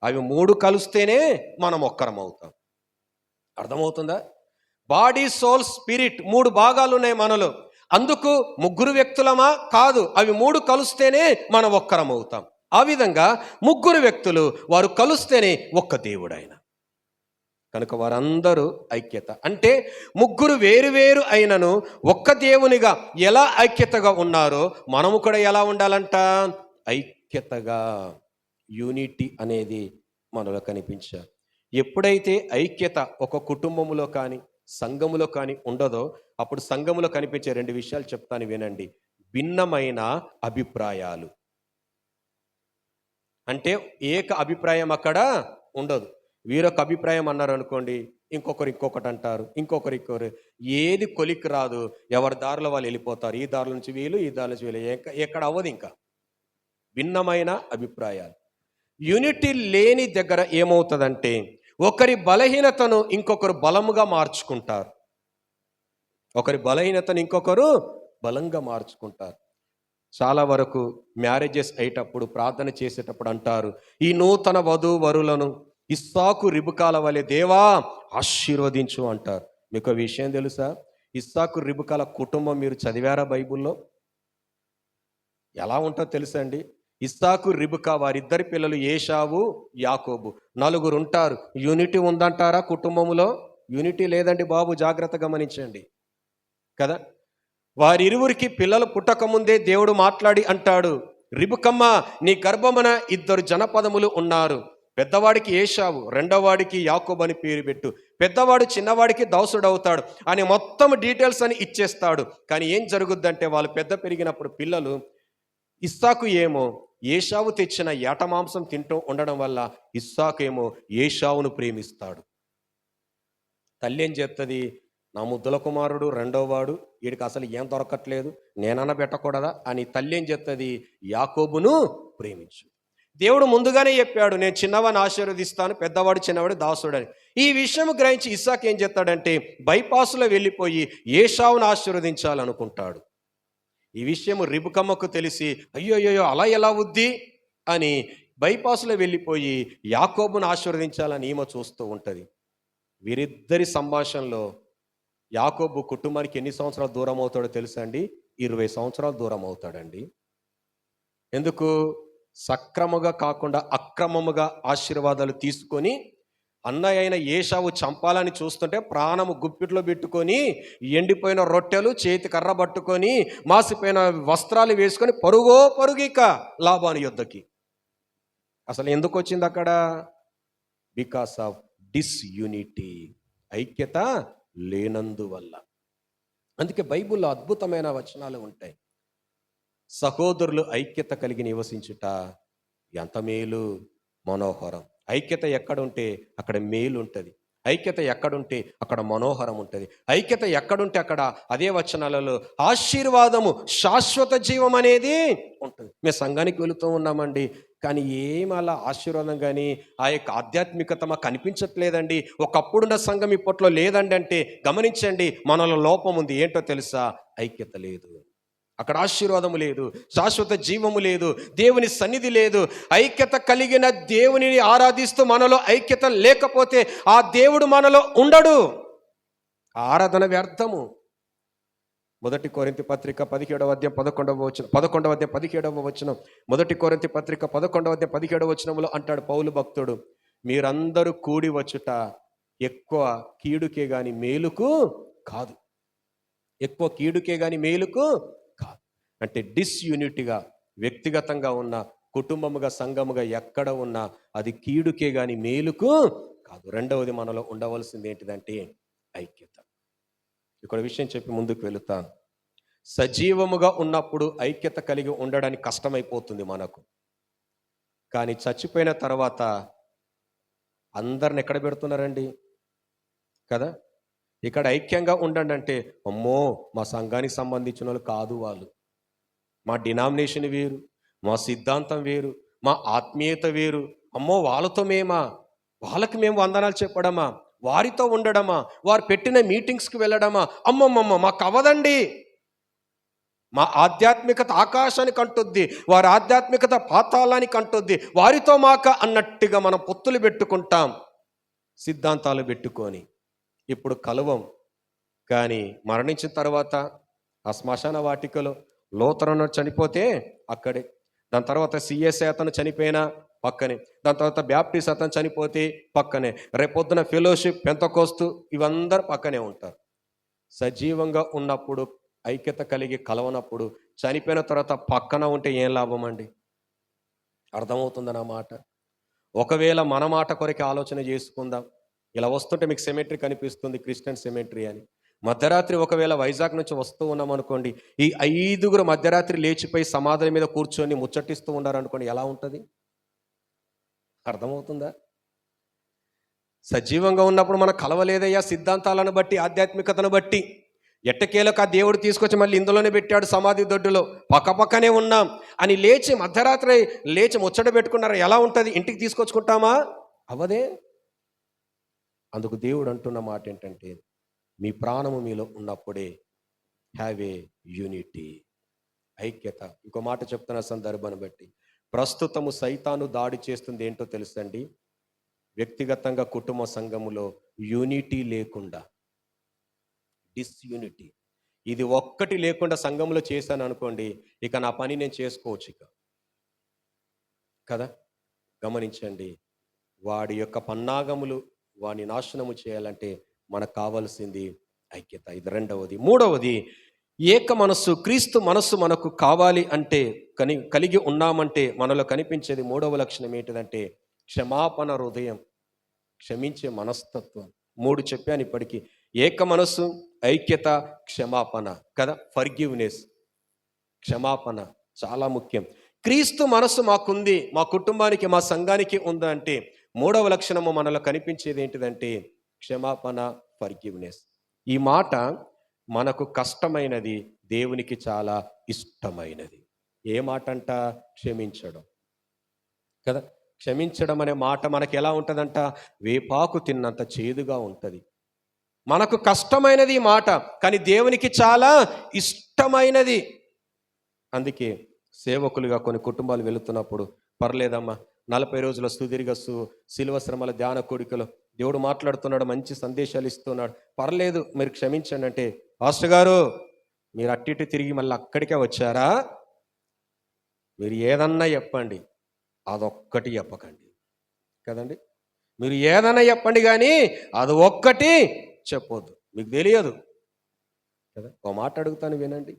A: అవి 3 కలిస్తేనే మనం ఒక్కరం అవుతాం. అర్థమవుతుందా? బాడీ, సోల్, స్పిరిట్ 3 భాగాలు ఉన్నాయి మనలో. అందుకు ముగ్గురు వ్యక్తులమా? కాదు, అవి 3 కలిస్తేనే మనం ఒక్కరం అవుతాం. ఆ విధంగా ముగ్గురు వ్యక్తులు వారు కలిస్తేనే ఒక్క దేవుడు ఆయన. కనుక వారందరూ ఐక్యత. అంటే ముగ్గురు వేరు అయినను ఒక్క దేవునిగా ఎలా ఐక్యతగా ఉన్నారో మనము కూడా ఎలా ఉండాలంట? ఐక్యతగా. యూనిటీ అనేది మనలో కనిపించాలి. ఎప్పుడైతే ఐక్యత ఒక కుటుంబములో కానీ సంఘములో కానీ ఉండదో అప్పుడు సంఘములో కనిపించే 2 విషయాలు చెప్తాను వినండి. భిన్నమైన అభిప్రాయాలు. అంటే ఏక అభిప్రాయం అక్కడ ఉండదు. వీరొక అభిప్రాయం అన్నారు అనుకోండి, ఇంకొకటి అంటారు, ఇంకొకరు. ఏది కొలిక్ రాదు, ఎవరి దారిలో వాళ్ళు వెళ్ళిపోతారు. ఈ దారి నుంచి వీళ్ళు, ఈ దారి నుంచి వీళ్ళు, ఎక్కడ అవ్వదు. ఇంకా భిన్నమైన అభిప్రాయాలు. యూనిటీ లేని దగ్గర ఏమవుతుందంటే ఒకరి బలహీనతను ఇంకొకరు బలముగా మార్చుకుంటారు, ఒకరి బలహీనతను ఇంకొకరు బలంగా మార్చుకుంటారు. చాలా వరకు మ్యారేజెస్ అయ్యేటప్పుడు ప్రార్థన చేసేటప్పుడు అంటారు, ఈ నూతన వధూవరులను ఇస్సాకు రిబుకాల వలె దేవా ఆశీర్వదించు అంటారు. మీకు విషయం తెలుసా? ఇస్సాకు రిబుకాల కుటుంబం మీరు చదివారా బైబుల్లో? ఎలా ఉంటుందో తెలుసా అండి? ఇస్సాకు రిబుకా వారిద్దరి పిల్లలు ఏషావు, యాకోబు, 4 ఉంటారు. యూనిటీ ఉందంటారా కుటుంబములో? యూనిటీ లేదండి బాబు, జాగ్రత్త గమనించండి కదా. వారిరువురికి పిల్లలు పుట్టకముందే దేవుడు మాట్లాడి అంటాడు, రిబుకమ్మ నీ గర్భమున 2 జనపదములు ఉన్నారు, పెద్దవాడికి ఏషావు, రెండోవాడికి యాకోబు అని పేరు పెట్టు, పెద్దవాడు చిన్నవాడికి దాసుడవుతాడు అని మొత్తం డీటెయిల్స్ అని ఇచ్చేస్తాడు. కానీ ఏం జరుగుద్దంటే వాళ్ళు పెద్ద పెరిగినప్పుడు పిల్లలు ఇస్సాకు ఏమో ఏషావు తెచ్చిన ఏట మాంసం తింటూ ఉండడం వల్ల ఇస్సాకు ఏమో ఏషావును ప్రేమిస్తాడు. తల్లి ఏం చెప్తుంది, నా ముద్దుల కుమారుడు రెండోవాడు, వీడికి అసలు ఏం దొరకట్లేదు, నేనన్నా పెట్టకూడదా అని తల్లి ఏం చెప్తుంది, యాకోబును ప్రేమించు. దేవుడు ముందుగానే చెప్పాడు, నేను చిన్నవాడిని ఆశీర్వదిస్తాను, పెద్దవాడు చిన్నవాడు దాసుడని. ఈ విషయం గ్రహించి ఇస్సాకు ఏం చెప్తాడంటే బైపాసులో వెళ్ళిపోయి ఏషావును ఆశీర్వదించాలనుకుంటాడు. ఈ విషయం రిబుకమ్మకు తెలిసి అయ్యో అలా ఎలా ఉద్ది అని బైపాస్లో వెళ్ళిపోయి యాకోబును ఆశీర్వదించాలని ఈమె చూస్తూ ఉంటుంది. వీరిద్దరి సంభాషణలో యాకోబు కుటుంబానికి ఎన్ని సంవత్సరాలు దూరం అవుతాడో తెలుసా అండి? 20 సంవత్సరాలు దూరం అవుతాడండి. ఎందుకు? సక్రమంగా కాకుండా అక్రమముగా ఆశీర్వాదాలు తీసుకొని అన్నయ్య అయిన ఏషావు చంపాలని చూస్తుంటే ప్రాణము గుప్పిట్లో పెట్టుకొని ఎండిపోయిన రొట్టెలు చేతి కర్ర పట్టుకొని మాసిపోయిన వస్త్రాలు వేసుకొని పరుగిక లాబాను యుద్ధకి. అసలు ఎందుకు వచ్చింది అక్కడ? బికాస్ ఆఫ్ డిస్యూనిటీ, ఐక్యత లేనందువల్ల. అందుకే బైబిల్లో అద్భుతమైన వచనాలు ఉంటాయి. సహోదరులు ఐక్యత కలిగి నివసించుట ఎంత మేలు, మనోహరం. ఐక్యత ఎక్కడుంటే అక్కడ మేలు ఉంటుంది, ఐక్యత ఎక్కడుంటే అక్కడ మనోహరం ఉంటుంది, ఐక్యత ఎక్కడుంటే అక్కడ అదే వచనాలలో ఆశీర్వాదము, శాశ్వత జీవం అనేది ఉంటుంది. మేము సంఘానికి వెళుతూ ఉన్నామండి, కానీ ఏం అలా ఆశీర్వాదం కానీ ఆ యొక్క ఆధ్యాత్మికత మాకు కనిపించట్లేదండి, ఒకప్పుడున్న సంఘం ఇప్పట్లో లేదండి అంటే గమనించండి, మనలో లోపం ఉంది. ఏంటో తెలుసా? ఐక్యత లేదు. అక్కడ ఆశీర్వాదము లేదు, శాశ్వత జీవము లేదు, దేవుని సన్నిధి లేదు. ఐక్యత కలిగిన దేవునిని ఆరాధిస్తూ మనలో ఐక్యత లేకపోతే ఆ దేవుడు మనలో ఉండడు. ఆరాధన వ్యర్థము. 1 కొరింథీ పత్రిక 17వ అధ్యాయం 11వ వచనం, 11వ అధ్యాయం 17వ వచనం, 1 కొరింథీ పత్రిక 11వ అధ్యాయం 17వ వచనంలో అంటాడు పౌలు భక్తుడు, మీరందరూ కూడి వచ్చుట ఎక్కువ కీడుకే గాని మేలుకు కాదు. ఎక్కువ కీడుకే గాని మేలుకు కాదు. అంటే డిస్యూనిటీగా వ్యక్తిగతంగా ఉన్న కుటుంబముగా సంఘముగా ఎక్కడ ఉన్నా అది కీడుకే గాని మేలుకు కాదు. రెండవది మనలో ఉండవలసింది ఏంటిదంటే ఐక్యత. ఇక్కడ విషయం చెప్పి ముందుకు వెళుతాను. సజీవముగా ఉన్నప్పుడు ఐక్యత కలిగి ఉండడానికి కష్టమైపోతుంది మనకు. కానీ చచ్చిపోయిన తర్వాత అందరిని ఎక్కడ పెడుతున్నారండి కదా? ఇక్కడ ఐక్యంగా ఉండండి అంటే, అమ్మో మా సంఘానికి సంబంధించిన వాళ్ళు కాదు, వాళ్ళు మా డినామినేషన్ వేరు, మా సిద్ధాంతం వేరు, మా ఆత్మీయత వేరు, అమ్మో వాళ్ళతో వాళ్ళకి మేము వందనాలు చెప్పడమా, వారితో ఉండడమా, వారు పెట్టిన మీటింగ్స్కి వెళ్ళడమా, అమ్మమ్మమ్మ మాకు అవ్వదండి. మా ఆధ్యాత్మికత ఆకాశానికి అంటుద్ది, వారి ఆధ్యాత్మికత పాతాళానికి అంటుద్ది, వారితో అన్నట్టుగా మనం పొత్తులు పెట్టుకుంటాం, సిద్ధాంతాలు పెట్టుకొని. ఇప్పుడు కలువం. కానీ మరణించిన తర్వాత ఆ శ్మశాన వాటికలో లోతరను చనిపోతే అక్కడే, దాని తర్వాత సిఎస్ఐ అతను చనిపోయినా పక్కనే, దాని తర్వాత బ్యాప్టిస్ట్ అతను చనిపోతే పక్కనే, రేపొద్దున ఫెలోషిప్, పెంతెకోస్తు ఇవందరూ పక్కనే ఉంటారు. సజీవంగా ఉన్నప్పుడు ఐక్యత కలిగి కలవనప్పుడు చనిపోయిన తర్వాత పక్కన ఉంటే ఏం లాభం అండి? అర్థమవుతుందన్న మాట. ఒకవేళ మన మాట కొరకే ఆలోచన చేసుకుందాం. ఇలా వస్తుంటే మీకు సెమెట్రీ కనిపిస్తుంది, క్రిస్టియన్ సెమెట్రీ అని. మధ్యరాత్రి ఒకవేళ వైజాగ్ నుంచి వస్తూ ఉన్నాం అనుకోండి, ఈ 5గురు మధ్యరాత్రి లేచిపోయి సమాధుల మీద కూర్చొని ముచ్చటిస్తూ ఉన్నారనుకోండి, ఎలా ఉంటుంది? అర్థమవుతుందా? సజీవంగా ఉన్నప్పుడు మనం కలవలేదయ్యా, సిద్ధాంతాలను బట్టి, ఆధ్యాత్మికతను బట్టి. ఎట్టకేలకు ఆ దేవుడు తీసుకొచ్చి మళ్ళీ ఇందులోనే పెట్టాడు, సమాధి దొడ్డులో పక్కపక్కనే ఉన్నాం అని లేచి మధ్యరాత్రి లేచి ముచ్చట పెట్టుకున్నారు, ఎలా ఉంటుంది? ఇంటికి తీసుకొచ్చుకుంటామా? అవదే. అందుకు దేవుడు అంటున్న మాట ఏంటంటే, మీ ప్రాణము మీలో ఉన్నప్పుడే హ్యావ్ ఏ యూనిటీ, ఐక్యత. ఇంకో మాట చెప్తున్న సందర్భాన్ని బట్టి, ప్రస్తుతము సైతాను దాడి చేస్తుంది ఏంటో తెలుసండి? వ్యక్తిగతంగా కుటుంబ సంఘములో యూనిటీ లేకుండా, డిస్యూనిటీ. ఇది ఒక్కటి లేకుండా సంఘంలో చేశాను అనుకోండి, ఇక నా పని నేను చేసుకోవచ్చు ఇక కదా. గమనించండి, వాడి యొక్క పన్నాగములు వాడిని నాశనము చేయాలంటే మనకు కావాల్సింది ఐక్యత. ఇది రెండవది. మూడవది, ఏక మనస్సు, క్రీస్తు మనస్సు మనకు కావాలి అంటే, కలిగి ఉన్నామంటే మనలో కనిపించేది మూడవ లక్షణం ఏంటిదంటే క్షమాపణ హృదయం, క్షమించే మనస్తత్వం. 3 చెప్పాను ఇప్పటికీ. ఏక మనస్సు, ఐక్యత, క్షమాపణ కదా. ఫర్గివ్నెస్, క్షమాపణ చాలా ముఖ్యం. క్రీస్తు మనస్సు మాకుంది, మా కుటుంబానికి, మా సంఘానికి ఉందా అంటే, మూడవ లక్షణము మనలో కనిపించేది ఏంటిదంటే క్షమాపణ, ఫర్గివ్నెస్. ఈ మాట మనకు కష్టమైనది, దేవునికి చాలా ఇష్టమైనది. ఏ మాట అంట? క్షమించడం కదా. క్షమించడం అనే మాట మనకి ఎలా ఉంటుందంట? వేపాకు తిన్నంత చేదుగా ఉంటుంది. మనకు కష్టమైనది ఈ మాట, కానీ దేవునికి చాలా ఇష్టమైనది. అందుకే సేవకులుగా కొన్ని కుటుంబాలు వెళుతున్నప్పుడు, పర్లేదమ్మా 40 రోజుల సుదీర్ఘ శిలువ శ్రమల ధ్యాన కోడికలో దేవుడు మాట్లాడుతున్నాడు, మంచి సందేశాలు ఇస్తున్నాడు, పర్లేదు మీరు క్షమించండి అంటే, పాస్టర్ గారు మీరు అట్టి తిరిగి మళ్ళీ అక్కడికే వచ్చారా? మీరు ఏదన్నా చెప్పండి, అదొక్కటి చెప్పకండి కదండి. మీరు ఏదన్నా చెప్పండి కానీ అది ఒక్కటి చెప్పొద్దు, మీకు తెలియదు కదా. ఒక మాట అడుగుతాను వినండి,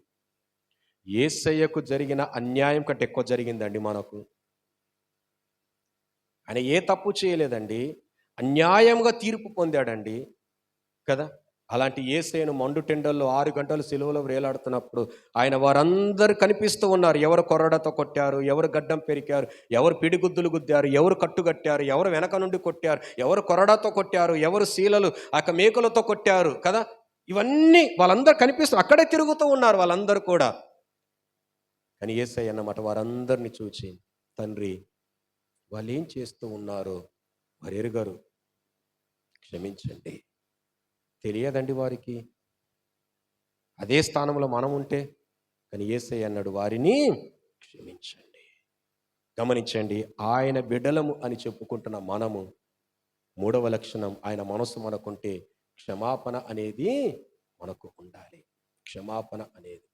A: యేసయ్యకు జరిగిన అన్యాయం కంటే ఎక్కువ జరిగిందండి మనకు. ఆయన ఏ తప్పు చేయలేదండి, అన్యాయంగా తీర్పు పొందాడండి కదా. అలాంటి యేసయ్యను మండుటెండల్లో 6 గంటలు సిలువలో వేలాడుతున్నప్పుడు ఆయన వారందరూ కనిపిస్తూ ఉన్నారు. ఎవరు కొరడతో కొట్టారు, ఎవరు గడ్డం పెరికారు, ఎవరు పిడిగుద్దులు గుద్దారు, ఎవరు కట్టుగట్టారు, ఎవరు వెనక నుండి కొట్టారు, ఎవరు కొరడాతో కొట్టారు, ఎవరు శీలలు మేకులతో కొట్టారు కదా. ఇవన్నీ వాళ్ళందరూ కనిపిస్తూ అక్కడే తిరుగుతూ ఉన్నారు వాళ్ళందరూ కూడా. కానీ యేసయ్య అన్నమాట వారందరినీ చూచి, తండ్రి వాళ్ళు ఏం చేస్తూ ఉన్నారో వారు ఎరుగరు, క్షమించండి, తెలియదండి వారికి. అదే స్థానంలో మనం ఉంటే, కానీ యేసయ్య అన్నాడు వారిని క్షమించండి. గమనించండి, ఆయన బిడ్డలము అని చెప్పుకుంటున్న మనము, మూడవ లక్షణం ఆయన మనసు మనకుంటే క్షమాపణ అనేది మనకు ఉండాలి. క్షమాపణ అనేది.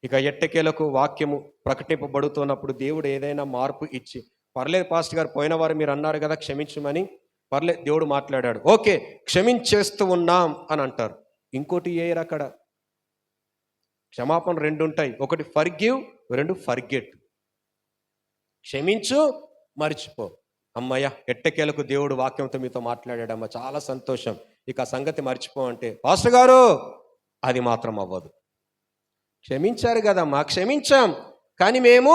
A: ఇక ఎట్టకేలకు వాక్యము ప్రకటింపబడుతున్నప్పుడు దేవుడు ఏదైనా మార్పు ఇచ్చి, పర్లేదు పాస్టర్ గారు పోయిన వారు మీరు అన్నారు కదా క్షమించమని, పర్లేదు దేవుడు మాట్లాడాడు, ఓకే క్షమించేస్తూ ఉన్నాం అని అంటారు. ఇంకోటి ఏయరు అక్కడ. క్షమాపణ 2 ఉంటాయి, ఒకటి ఫర్గివ్, 2 ఫర్గెట్. క్షమించు, మర్చిపో. అమ్మయ్య, ఎట్టకేలకు దేవుడు వాక్యంతో మీతో మాట్లాడాడమ్మా, చాలా సంతోషం, ఇక ఆ సంగతి మర్చిపో అంటే, పాస్టర్ గారు అది మాత్రం అవ్వదు. క్షమించారు కదమ్మా, క్షమించాం, కానీ మేము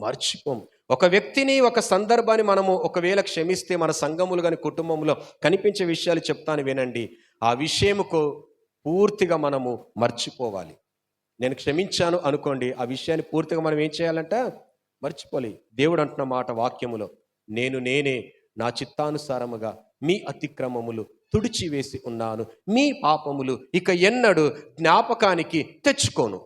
A: మర్చిపోం. ఒక వ్యక్తిని, ఒక సందర్భాన్ని మనము ఒకవేళ క్షమిస్తే మన సంఘములు కానీ కుటుంబంలో కనిపించే విషయాలు చెప్తాను వినండి. ఆ విషయముకు పూర్తిగా మనము మర్చిపోవాలి. నేను క్షమించాను అనుకోండి, ఆ విషయాన్ని పూర్తిగా మనం ఏం చేయాలంట? మర్చిపోలే. దేవుడు అంటున్న మాట వాక్యములో, నేనే నా చిత్తానుసారముగా మీ అతిక్రమములు తుడిచివేసి ఉన్నాను, మీ పాపములు ఇక ఎన్నడు జ్ఞాపకానికి తెచ్చుకోను.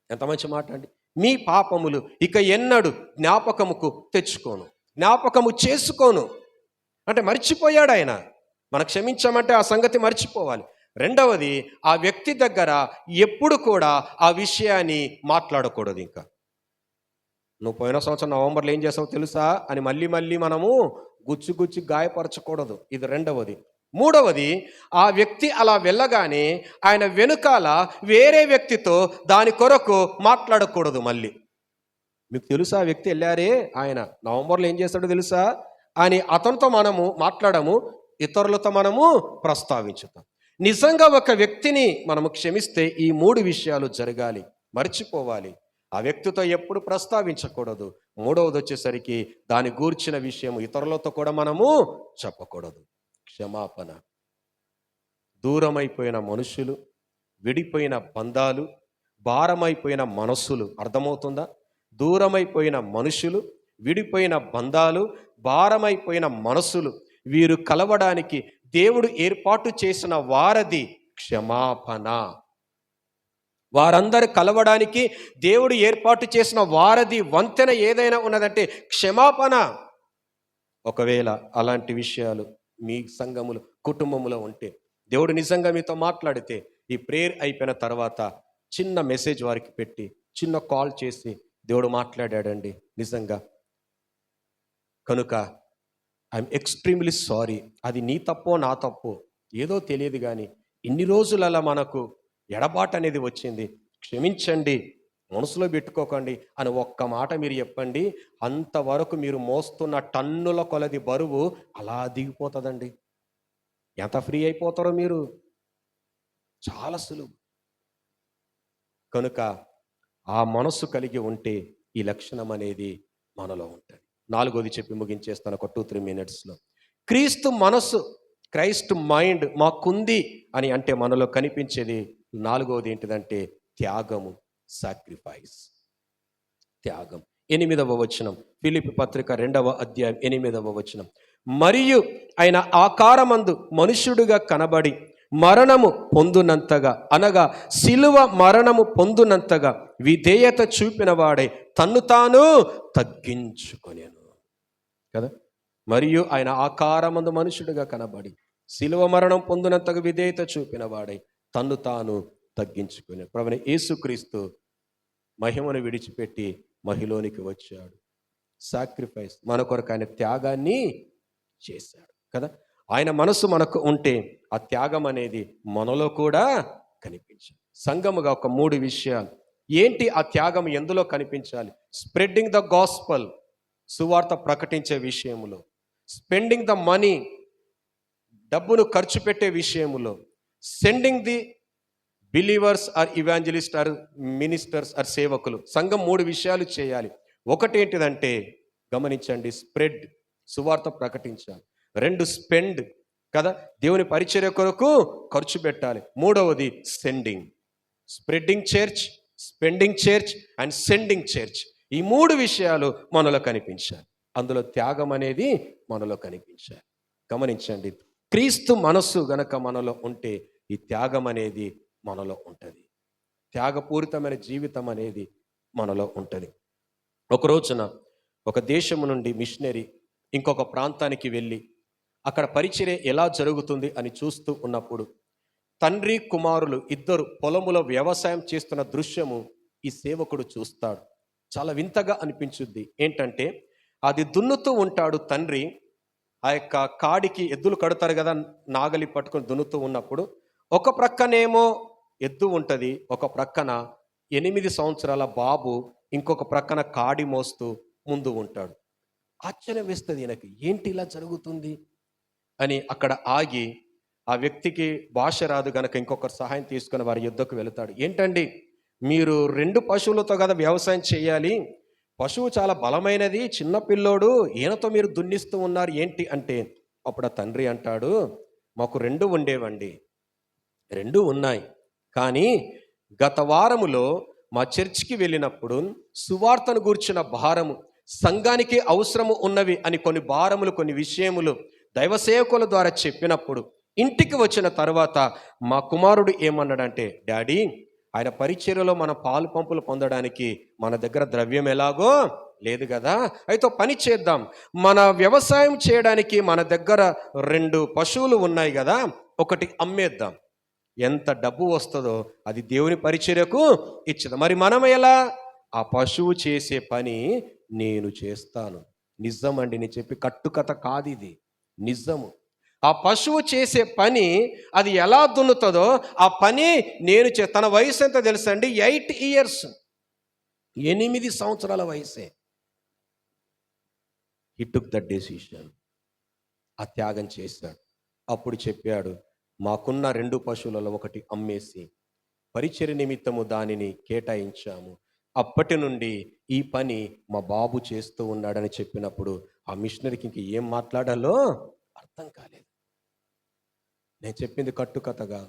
A: ఎంత మంచి మాట అండి. మీ పాపములు ఇక ఎన్నడు జ్ఞాపకముకు తెచ్చుకోను, జ్ఞాపకము చేసుకోను. అంటే మర్చిపోయాడు ఆయన. మనం క్షమించామంటే ఆ సంగతి మర్చిపోవాలి. రెండవది, ఆ వ్యక్తి దగ్గర ఎప్పుడు కూడా ఆ విషయాన్ని మాట్లాడకూడదు. ఇంకా నువ్వు పోయిన సంవత్సరం నవంబర్లో ఏం చేసావు తెలుసా అని మళ్ళీ మనము గుచ్చి గాయపరచకూడదు. ఇది రెండవది. మూడవది, ఆ వ్యక్తి అలా వెళ్ళగానే ఆయన వెనుకాల వేరే వ్యక్తితో దాని కొరకు మాట్లాడకూడదు. మళ్ళీ మీకు తెలుసా, ఆ వ్యక్తి వెళ్ళారే ఆయన నవంబర్లో ఏం చేస్తాడో తెలుసా అని అతనితో మనము మాట్లాడము, ఇతరులతో మనము ప్రస్తావించుతాం. నిజంగా ఒక వ్యక్తిని మనము క్షమిస్తే ఈ మూడు విషయాలు జరగాలి. మర్చిపోవాలి, ఆ వ్యక్తితో ఎప్పుడు ప్రస్తావించకూడదు, మూడవది వచ్చేసరికి దాని గూర్చిన విషయం ఇతరులతో కూడా మనము చెప్పకూడదు. క్షమాపణ. దూరమైపోయిన మనుషులు, విడిపోయిన బంధాలు, భారమైపోయిన మనస్సులు, అర్థమవుతుందా? దూరమైపోయిన మనుషులు, విడిపోయిన బంధాలు, భారమైపోయిన మనస్సులు, వీరు కలవడానికి దేవుడు ఏర్పాటు చేసిన వారధి క్షమాపణ. వారందరూ కలవడానికి దేవుడు ఏర్పాటు చేసిన వారధి, వంతెన ఏదైనా ఉన్నదంటే క్షమాపణ. ఒకవేళ అలాంటి విషయాలు మీ సంఘములు, కుటుంబములో ఉంటే, దేవుడు నిజంగా మీతో మాట్లాడితే ఈ ప్రేయర్ అయిపోయిన తర్వాత చిన్న మెసేజ్ వారికి పెట్టి, చిన్న కాల్ చేసి, దేవుడు మాట్లాడాడండి నిజంగా, కనుక ఐఎమ్ ఎక్స్ట్రీమ్లీ సారీ, అది నీ తప్పో నా తప్పో ఏదో తెలియదు, కానీ ఇన్ని రోజులలో మనకు ఎడబాటు అనేది వచ్చింది, క్షమించండి, మనసులో పెట్టుకోకండి అని ఒక్క మాట మీరు చెప్పండి. అంతవరకు మీరు మోస్తున్న టన్నుల కొలది బరువు అలా దిగిపోతుందండి. ఎంత ఫ్రీ అయిపోతారో మీరు, చాలా సులువు. కనుక ఆ మనస్సు కలిగి ఉంటే ఈ లక్షణం అనేది మనలో ఉంటుంది. నాలుగోది చెప్పి ముగించేస్తాను ఒక 2-3 minutesలో. క్రీస్తు మనస్సు, క్రైస్ట్ మైండ్ మాకుంది అని అంటే మనలో కనిపించేది నాలుగవది ఏంటిదంటే త్యాగము, సాక్రిఫైస్. త్యాగం. 8వ వచనం, ఫిలిప్పీ పత్రిక 2వ అధ్యాయం 8వ వచనం. మరియు ఆయన ఆకారమందు మనుష్యుడుగా కనబడి మరణము పొందునంతగా, అనగా సిలువ మరణము పొందునంతగా విధేయత చూపిన వాడై తన్ను తాను తగ్గించుకొనెను కదా. మరియు ఆయన ఆకారమందు మనుషుడుగా కనబడి సిలువ మరణం పొందినంతగా విధేయత చూపిన వాడై తన్ను తాను తగ్గించుకుని ప్రభువైన యేసుక్రీస్తు మహిమను విడిచిపెట్టి మహిలోనికి వచ్చాడు. సాక్రిఫైస్, మన కొరకు ఆయన త్యాగాన్ని చేశాడు కదా. ఆయన మనసు మనకు ఉంటే ఆ త్యాగం అనేది మనలో కూడా కనిపించాలి. సంఘముగా ఒక 3 విషయాలు. ఏంటి ఆ త్యాగం, ఎందులో కనిపించాలి? స్ప్రెడ్డింగ్ ద గాస్పల్, సువార్త ప్రకటించే విషయములో. స్పెండింగ్ ద మనీ, డబ్బును ఖర్చు పెట్టే విషయములో. Sending the believers or evangelist or ministers or సేవకులు. సంఘం 3 విషయాలు చేయాలి. ఒకటి ఏంటిదంటే గమనించండి, స్ప్రెడ్, సువార్త ప్రకటించాలి. 2 స్పెండ్ కదా, దేవుని పరిచర్య కొరకు ఖర్చు పెట్టాలి. మూడవది sending, spreading church, spending church and sending church. ఈ 3 విషయాలు మనలో కనిపించాలి. అందులో త్యాగం అనేది మనలో కనిపించాలి. గమనించండి, క్రీస్తు మనస్సు గనక మనలో ఉంటే ఈ త్యాగం అనేది మనలో ఉంటుంది. త్యాగపూరితమైన జీవితం అనేది మనలో ఉంటుంది. ఒక రోజున ఒక దేశం నుండి మిషనరీ ఇంకొక ప్రాంతానికి వెళ్ళి అక్కడ పరిచర్య ఎలా జరుగుతుంది అని చూస్తూ ఉన్నప్పుడు తండ్రి కుమారులు ఇద్దరు పొలములో వ్యవసాయం చేస్తున్న దృశ్యము ఈ సేవకుడు చూస్తాడు. చాలా వింతగా అనిపించుద్ది. ఏంటంటే అది దున్నుతూ ఉంటాడు తండ్రి. ఆ యొక్క కాడికి ఎద్దులు కడతారు కదా, నాగలి పట్టుకొని దున్నుతూ ఉన్నప్పుడు ఒక ప్రక్కనేమో ఎద్దు ఉంటుంది, ఒక ప్రక్కన 8 సంవత్సరాల బాబు ఇంకొక ప్రక్కన కాడి మోస్తూ ముందు ఉంటాడు. ఆశ్చర్యం వేస్తుంది ఈయనకి, ఏంటి ఇలా జరుగుతుంది అని అక్కడ ఆగి, ఆ వ్యక్తికి భాష రాదు గనక ఇంకొకరు సహాయం తీసుకుని వారి యుద్ధకు వెళతాడు. ఏంటండి, మీరు 2 పశువులతో కదా వ్యవసాయం చేయాలి, పశువు చాలా బలమైనది, చిన్న పిల్లోడు, ఈయనతో మీరు దున్నిస్తూ ఉన్నారు ఏంటి అంటే, అప్పుడు ఆ తండ్రి అంటాడు, మాకు 2 ఉండేవండి, 2 ఉన్నాయి, కానీ గత వారములో మా చర్చికి వెళ్ళినప్పుడు సువార్తను గూర్చిన భారము, సంఘానికి అవసరము ఉన్నవి అని కొన్ని భారములు, కొన్ని విషయములు దైవ సేవకుల ద్వారా చెప్పినప్పుడు ఇంటికి వచ్చిన తర్వాత మా కుమారుడు ఏమన్నాడంటే, డాడీ, ఆయన పరిచర్యలో మన పాలు పంపులు పొందడానికి మన దగ్గర ద్రవ్యం ఎలాగో లేదు కదా, అయితే పని చేద్దాం, మన వ్యవసాయం చేయడానికి మన దగ్గర 2 పశువులు ఉన్నాయి కదా, ఒకటి అమ్మేద్దాం, ఎంత డబ్బు వస్తుందో అది దేవుని పరిచర్యకు ఇచ్చేది. మరి మనం ఎలా? ఆ పశువు చేసే పని నేను చేస్తాను. నిజమండి, నేను చెప్పి కట్టుకథ కాదు, ఇది నిజము. ఆ పశువు చేసే పని అది ఎలా దున్నుతుందో ఆ పని నేను తన వయసు ఎంత తెలుసండి? 8 years, 8 సంవత్సరాల వయసే. హి టుక్ ద డెసిషన్, ఆ త్యాగం చేశాడు. అప్పుడు చెప్పాడు, మాకున్న 2 పశువులలో ఒకటి అమ్మేసి పరిచర్య నిమిత్తము దానిని కేటాయించాము, అప్పటి నుండి ఈ పని మా బాబు చేస్తూ ఉన్నాడని చెప్పినప్పుడు ఆ మిషనరీకి ఇంక ఏం మాట్లాడాలో అర్థం కాలేదు. నేను చెప్పింది కట్టుకథగా,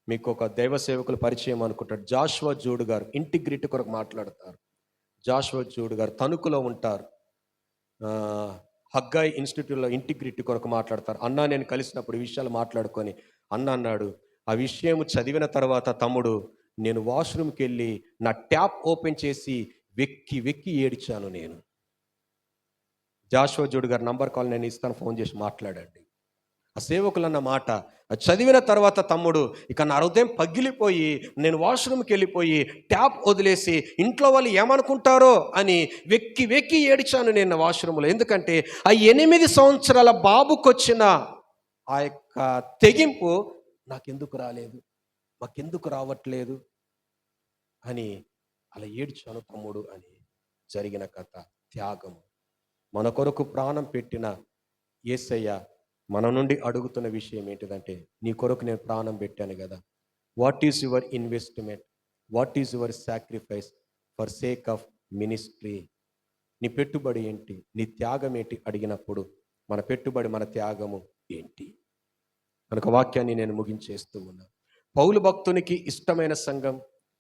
A: మీకు ఒక దైవ సేవకులు పరిచయం అనుకుంటాడు, జాషువా జూడ్ గారు, ఇంటిగ్రిటీ కొరకు మాట్లాడతారు. జాషువా జూడ్ గారు తణుకులో ఉంటారు, హగ్గాయ్ ఇన్స్టిట్యూట్లో ఇంటిగ్రిటీ కొరకు మాట్లాడతారు. అన్న నేను కలిసినప్పుడు ఈ విషయాలు మాట్లాడుకొని అన్న అన్నాడు, ఆ విషయం చదివిన తర్వాత తమ్ముడు, నేను వాష్రూమ్కి వెళ్ళి నా ట్యాప్ ఓపెన్ చేసి వెక్కి వెక్కి ఏడ్చాను నేను. జాషువా జూడ్ గారు నంబర్ కాల్ నేను ఇస్తాను, ఫోన్ చేసి మాట్లాడండి. ఆ సేవకులు అన్న మాట చదివిన తర్వాత తమ్ముడు, ఇక నా హృదయం పగిలిపోయి నేను వాష్రూమ్కి వెళ్ళిపోయి ట్యాప్ వదిలేసి ఇంట్లో వాళ్ళు ఏమనుకుంటారో అని వెక్కి వెక్కి ఏడ్చాను నేను వాష్రూమ్లో. ఎందుకంటే ఆ 8 సంవత్సరాల బాబుకు వచ్చిన ఆ యొక్క తెగింపు నాకెందుకు రాలేదు, మాకెందుకు రావట్లేదు అని అలా ఏడ్చాను తమ్ముడు అని. జరిగిన కథ త్యాగము. మన కొరకు ప్రాణం పెట్టిన యేసయ్య మన నుండి అడుగుతున్న విషయం ఏంటిదంటే, నీ కొరకు నేను ప్రాణం పెట్టాను కదా, what is your investment, what is your sacrifice for sake of ministry? నీ పెట్టుబడి ఏంటి, నీ త్యాగం ఏంటి అడిగినప్పుడు మన పెట్టుబడి, మన త్యాగము ఏంటి? కనుక వాక్యాన్ని నేను ముగించేస్తూ ఉన్నా. పౌలు భక్తునికి ఇష్టమైన సంఘం,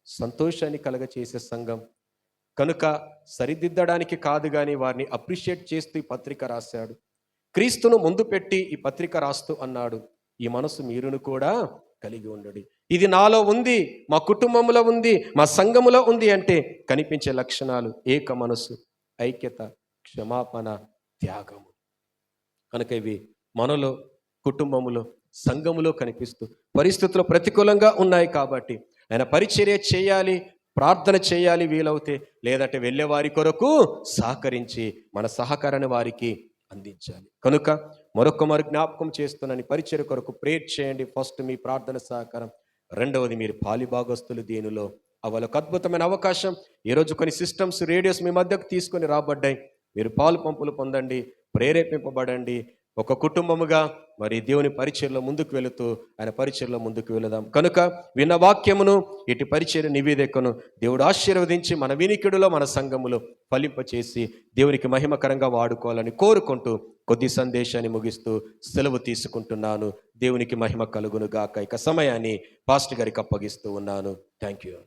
A: సంతోషాన్ని కలగచేసే సంఘం కనుక సరిదిద్దడానికి కాదు కానీ వారిని అప్రిషియేట్ చేస్తూ ఈ పత్రిక రాశాడు. క్రీస్తును ముందు పెట్టి ఈ పత్రిక రాస్తూ అన్నాడు, ఈ మనసు మీరును కూడా కలిగి ఉండడు. ఇది నాలో ఉంది, మా కుటుంబంలో ఉంది, మా సంఘములో ఉంది అంటే కనిపించే లక్షణాలు ఏక మనసు, ఐక్యత, క్షమాపణ, త్యాగము. కనుక ఇవి మనలో, కుటుంబములో, సంఘములో కనిపిస్తూ పరిస్థితులు ప్రతికూలంగా ఉన్నాయి కాబట్టి ఆయన పరిచర్య చేయాలి, ప్రార్థన చేయాలి వీలవుతే, లేదంటే వెళ్ళే వారి కొరకు సహకరించి మన సహకారాన్ని వారికి అందించాలి. కనుక మరొక జ్ఞాపకం చేస్తున్నాను, పరిచర్య కొరకు ప్రేయర్ చేయండి. ఫస్ట్ మీ ప్రార్థన సహకారం, రెండవది మీరు పాలిభాగస్తులు దీనిలో. వాళ్ళకు అద్భుతమైన అవకాశం. ఈరోజు కొన్ని సిస్టమ్స్, రేడియోస్ మీ మధ్యకు తీసుకొని రాబడ్డాయి. మీరు పాలు పంపులు పొందండి, ప్రేరేపింపబడండి. ఒక కుటుంబముగా మరి దేవుని పరిచర్యలో ముందుకు వెళుతూ ఆయన పరిచర్యలో ముందుకు వెళదాం. కనుక విన్న వాక్యమును, ఇటు పరిచర్య నివేదికను దేవుడు ఆశీర్వదించి మన వినికిడిలో, మన సంఘములో ఫలింపచేసి దేవునికి మహిమకరంగా వాడుకోవాలని కోరుకుంటూ కొద్ది సందేశాన్ని ముగిస్తూ సెలవు తీసుకుంటున్నాను. దేవునికి మహిమ కలుగును గాక. ఇక సమయాన్ని పాస్టర్ గారికి అప్పగిస్తూ ఉన్నాను. Thank you.